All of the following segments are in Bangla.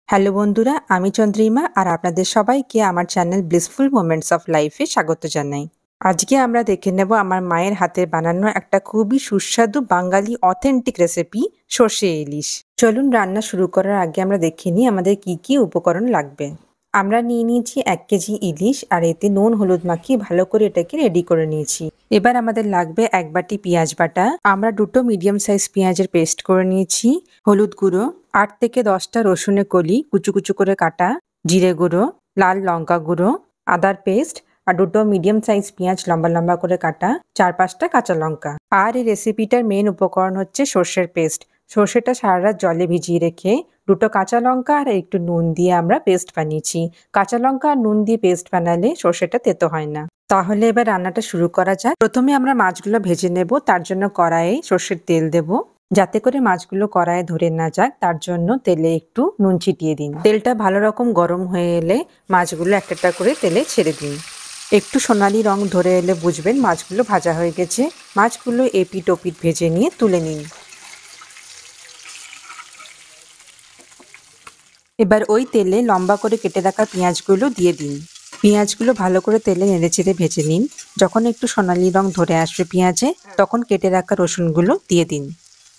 হ্যালো বন্ধুরা, আমি চন্দ্রিমা আর আপনাদের সবাইকে আমার চ্যানেল ব্লিসফুল মোমেন্টস অফ লাইফে স্বাগত জানাই। আজকে আমরা দেখে নেব আমার মায়ের হাতে বানানো একটা খুবই সুস্বাদু বাঙালি অথেন্টিক রেসিপি সর্ষে ইলিশ। চলুন রান্না শুরু করার আগে আমরা দেখে নিই আমাদের কি কি উপকরণ লাগবে। আমরা নিয়ে নিয়েছি 1 কেজি ইলিশ আর এতে নুন হলুদ মাখিয়ে ভালো করে এটাকে রেডি করে নিয়েছি। এবার আমাদের লাগবে 1 বাটি পেঁয়াজ বাটা। আমরা দুটো মিডিয়াম সাইজ পেঁয়াজের পেস্ট করে নিয়েছি। হলুদ গুঁড়ো, 8 থেকে 10টা রসুনের কলি কুচু কুচু করে কাটা, জিরে গুঁড়ো, লাল লঙ্কা গুঁড়ো, আদার পেস্ট আর দুটো মিডিয়াম সাইজ পেঁয়াজ লম্বা লম্বা করে কাটা, 4-5টা কাঁচা লঙ্কা। আর এই রেসিপিটার মেন উপকরণ হচ্ছে সর্ষের পেস্ট। সর্ষেটা সারা রাত জলে ভিজিয়ে রেখে দুটো কাঁচা লঙ্কা আর একটু নুন দিয়ে আমরা পেস্ট বানিয়েছি। কাঁচা লঙ্কা আর নুন দিয়ে পেস্ট বানালে সর্ষেটা তেতো হয় না। তাহলে এবার রান্নাটা শুরু করা যাক। প্রথমে আমরা মাছগুলো ভেজে নেব, তার জন্য কড়াইয়ে সর্ষের তেল দেব। যাতে করে মাছগুলো কড়াইয়ে ধরে না যাক তার জন্য তেলে একটু নুন ছিটিয়ে দিন। তেলটা ভালো রকম গরম হয়ে এলে মাছগুলো একটা একটা করে তেলে ছেড়ে দিন। একটু সোনালি রং ধরে এলে বুঝবেন মাছগুলো ভাজা হয়ে গেছে। মাছগুলো এপিট ওপিট ভেজে নিয়ে তুলে নিন। এবার ওই তেলে লম্বা করে কেটে রাখা পেঁয়াজগুলো দিয়ে দিন। পেঁয়াজগুলো ভালো করে তেলে নেড়েচেড়ে ভেজে নিন। যখন একটু সোনালি রং ধরে আসবে পেঁয়াজে, তখন কেটে রাখা রসুনগুলো দিয়ে দিন।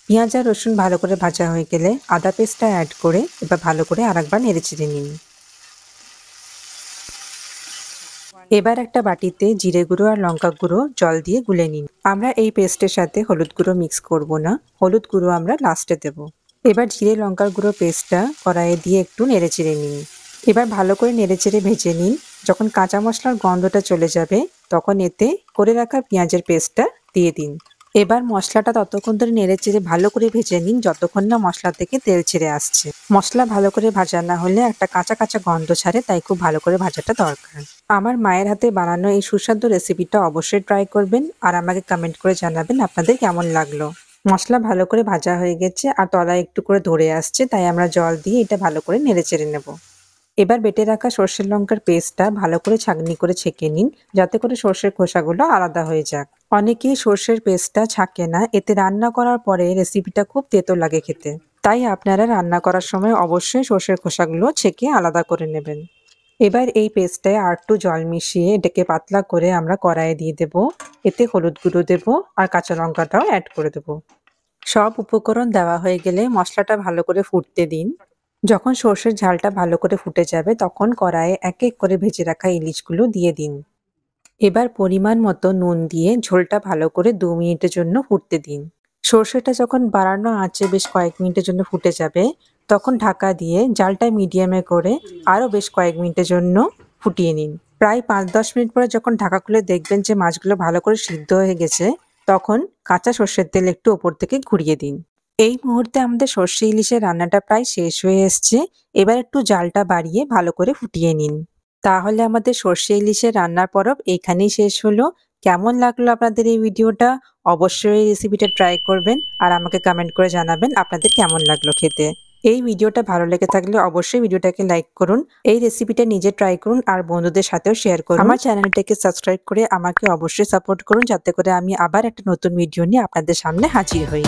পেঁয়াজ আর রসুন ভালো করে ভাজা হয়ে গেলে আদা পেস্টটা অ্যাড করে এবার ভালো করে আরেকবার নেড়েচেড়ে নিন। এবার একটা বাটিতে জিরে গুঁড়ো আর লঙ্কা গুঁড়ো জল দিয়ে গুলে নিন। আমরা এই পেস্টের সাথে হলুদ গুঁড়ো মিক্স করব না, হলুদ গুঁড়ো আমরা লাস্টে দেব। এবার জিরে লঙ্কার গুঁড়ো পেস্টটা কড়াইয়ে দিয়ে একটু নেড়েচেড়ে নিন। এবার ভালো করে নেড়েচেড়ে ভেজে নিন। যখন কাঁচা মশলার গন্ধটা চলে যাবে তখন এতে করে রাখা পেঁয়াজের পেস্টটা দিয়ে দিন। এবার মশলাটা ততক্ষণ ধরে নেড়েচেড়ে ভালো করে ভেজে নিন যতক্ষণ না মশলা থেকে তেল ছেড়ে আসছে। মশলা ভালো করে ভাজা না হলে একটা কাঁচা কাঁচা গন্ধ ছাড়ে, তাই খুব ভালো করে ভাজাটা দরকার। আমার মায়ের হাতে বানানো এই সুস্বাদু রেসিপিটা অবশ্যই ট্রাই করবেন আর আমাকে কমেন্ট করে জানাবেন আপনাদের কেমন লাগলো। মশলা ভালো করে ভাজা হয়ে গেছে আর তলায় একটু করে ধরে আসছে, তাই আমরা জল দিয়ে এটা ভালো করে নেড়েচেড়ে নেব। এবার বেটে রাখা সর্ষের লঙ্কার পেস্টটা ভালো করে ছাঁকনি করে ছেঁকে নিন, যাতে করে সর্ষের খোসাগুলো আলাদা হয়ে যাক। অনেকেই সর্ষের পেস্টটা ছাঁকে না, এতে রান্না করার পরে রেসিপিটা খুব তেতো লাগে খেতে। তাই আপনারা রান্না করার সময় অবশ্যই সর্ষের খোসাগুলো ছেঁকে আলাদা করে নেবেন। এবার এই পেস্টটায় আর একটু জল মিশিয়ে এটাকে পাতলা করে আমরা কড়াইয়ে দিয়ে দেব। এতে হলুদ গুঁড়ো দেবো আর কাঁচা লঙ্কাটাও অ্যাড করে দেবো। সব উপকরণ দেওয়া হয়ে গেলে মশলাটা ভালো করে ফুটতে দিন। যখন সর্ষের ঝালটা ভালো করে ফুটে যাবে তখন কড়াইয়ে এক এক করে ভেজে রাখা ইলিশগুলো দিয়ে দিন। এবার পরিমাণ মতো নুন দিয়ে ঝোলটা ভালো করে 2 মিনিটের জন্য ফুটতে দিন। সর্ষেটা যখন বাড়ানো আঁচে বেশ কয়েক মিনিটের জন্য ফুটে যাবে তখন ঢাকা দিয়ে জালটা মিডিয়ামে করে আরও বেশ কয়েক মিনিটের জন্য ফুটিয়ে নিন। প্রায় 5-10 মিনিট পরে যখন ঢাকা খুলে দেখবেন যে মাছগুলো ভালো করে সিদ্ধ হয়ে গেছে, তখন কাঁচা সর্ষের তেল একটু ওপর থেকে ঘুরিয়ে দিন। এই মুহূর্তে আমাদের সর্ষে ইলিশের রান্নাটা প্রায় শেষ হয়ে এসছে। এবার একটু জালটা বাড়িয়ে ভালো করে ফুটিয়ে নিন। তাহলে আমাদের সর্ষে ইলিশের রান্নার পরব এখানেই শেষ হলো। কেমন লাগলো আপনাদের এই ভিডিওটা? অবশ্যই এই রেসিপিটা ট্রাই করবেন আর আমাকে কমেন্ট করে জানাবেন আপনাদের কেমন লাগলো খেতে। এই ভিডিওটা ভালো লেগে থাকলে অবশ্যই ভিডিওটাকে লাইক করুন। এই রেসিপিটা নিজে ট্রাই করুন আর বন্ধুদের সাথেও শেয়ার করুন। আমার চ্যানেলটাকে সাবস্ক্রাইব করে আমাকে অবশ্যই সাপোর্ট করুন, যাতে করে আমি আবার একটা নতুন ভিডিও নিয়ে আপনাদের সামনে হাজির হই।